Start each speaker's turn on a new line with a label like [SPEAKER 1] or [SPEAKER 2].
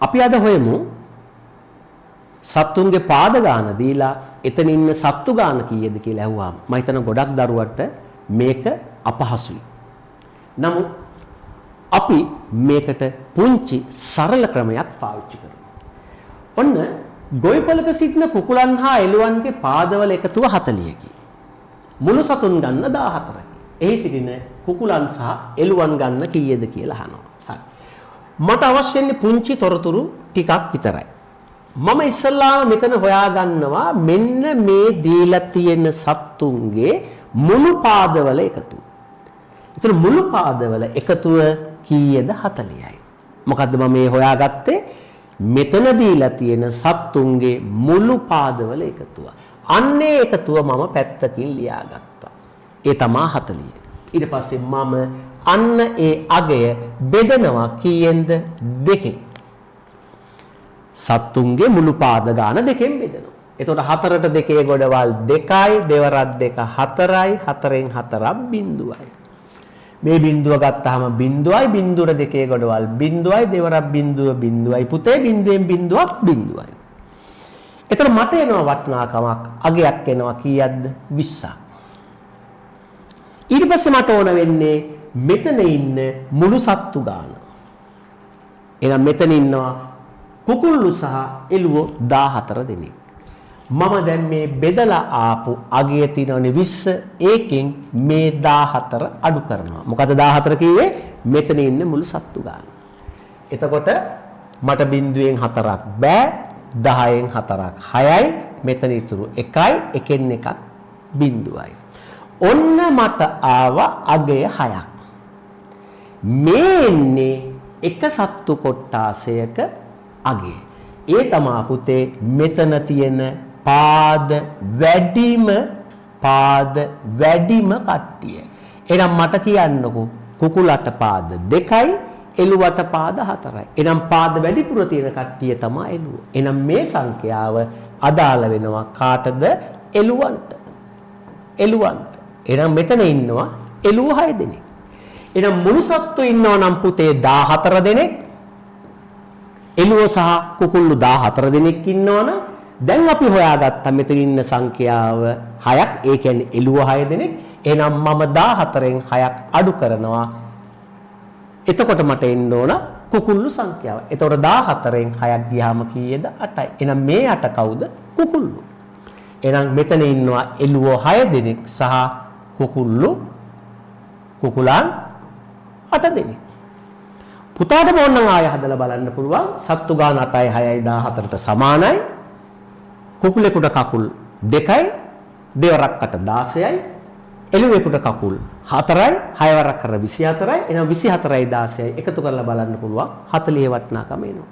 [SPEAKER 1] අපි අද හොයමු සත්තුන්ගේ පාද ගාන දීලා එතන ඉන්න සත්තු ගාන කීයද කියලා අහුවාම මම හිතන ගොඩක් දරුවට මේක අපහසුයි. නමුත් අපි මේකට පුංචි සරල ක්‍රමයක් පාවිච්චි කරමු. ඔන්න ගොවිපළක සිටින කුකුලන් හා එළුවන්ගේ පාදවල එකතුව 40කි. මුළු සතුන් ගන්න 14කි. එහි සිටින කුකුලන් සහ එළුවන් ගන්න කීයද කියලා අහනවා. හරි. මට අවශ්‍ය වෙන්නේ පුංචි තොරතුරු ටිකක් විතරයි. මම ඉස්සල්ලාම මෙතන හොයාගන්නවා මෙන්න මේ දීලා තියෙන සත්තුන්ගේ මුළු පාදවල එකතුව. ඒතර මුළු පාදවල එකතුව කීයද 40යි. මොකද්ද මම මේ හොයාගත්තේ? මෙතන දීලා තියෙන සත්තුන්ගේ මුළු පාදවල එකතුව. අන්නේ එකතුව මම පැත්තකින් ලියාගත්තා. ඒ තමයි 40. ඊට පස්සේ මම අන්න ඒ අගය බෙදනවා කීයෙන්ද? දෙකෙන්. සත්තුන්ගේ මුළු පාද ගාන දෙකෙන් බෙදනවා. එතකොට 4ට 2 ගොඩවල් 2යි, දෙවරක් 2 4යි, 4න් 4ක් බිඳුවයි. මේ බිඳුව ගත්තාම බිඳුවයි, බිඳුවට 2 ගොඩවල් බිඳුවයි, දෙවරක් බිඳුව බිඳුවයි, පුතේ බිඳුවෙන් බිඳුවක් බිඳුවයි. එතකොට මට එනවා වටිනාකමක් අගයක් එනවා කීයක්ද? 20ක්. ඊට පස්සේ මට ඕන වෙන්නේ මෙතන ඉන්න මුළු සත්තු ගාන. එහෙනම් මෙතන ඉන්නවා කුකුල්ලු සහ එළුවෝ 14 දෙනෙක්. මම දැන් මේ බෙදලා ආපු අගය තියෙනවනේ 20 ඒකෙන් මේ 14 අඩු කරනවා. මොකද 14 කිව්වේ මෙතන ඉන්න මුළු සත්තු ගාන. එතකොට මට බිඳුවෙන් 4ක් බෑ 10න් 4ක් 6යි මෙතන ඉතුරු 1යි එකෙන් එකක් බිඳුවයි. ඔන්න මට ආව අගය 6ක්. මේන්නේ එක සත්තු කොට්ටාසයක අගේ. ඒ තමා පුතේ මෙතන තියෙන පාද වැඩිම කට්ටිය. එහෙනම් මට කියන්නකෝ කුකුලට පාද 2යි එළුවට පාද 4යි. එහෙනම් පාද වැඩිපුර තියෙන කට්ටිය තමයි එළුව. එහෙනම් මේ සංඛ්‍යාව අදාළ වෙනවා කාටද? එළුවන්ට. එහෙනම් මෙතන ඉන්නවා එළුව 6 දෙනෙක්. එහෙනම් මුළු සත්තු ඉන්නවා නම් පුතේ 14 දෙනෙක්. එළුව සහ කුකුල්ලු 14 දෙනෙක් ඉන්නවනම් දැන් අපි හොයාගත්තා මෙතන ඉන්න සංඛ්‍යාව 6ක්. ඒ කියන්නේ එළුව 6 දෙනෙක්. එහෙනම් මම 14න් 6ක් අඩු කරනවා. එතකොට මට එන්න ඕන කුකුල්ලු සංඛ්‍යාව. එතකොට 14න් 6ක් ගියාම කීයද? 8යි. එහෙනම් මේ 8 කවුද? කුකුල්ලු. එහෙනම් මෙතන ඉන්නවා එළුව 6 දෙනෙක් සහ කුකුල්ලන් 8 දෙනෙක්. පුතාට ඕනනම් ආය හදලා බලන්න පුළුවන්. සත්තු ගාන 8යි 6යි 14ට සමානයි. කුකුලෙකුට කකුල් 2යි, දෙවරක් 8 16යි. එළුවෙකුට කකුල් 4යි, 6 වරක් කර 24යි. එහෙනම් 24යි 16යි එකතු කරලා බලන්න පුළුවන් 40 වටිනාකම එනවා.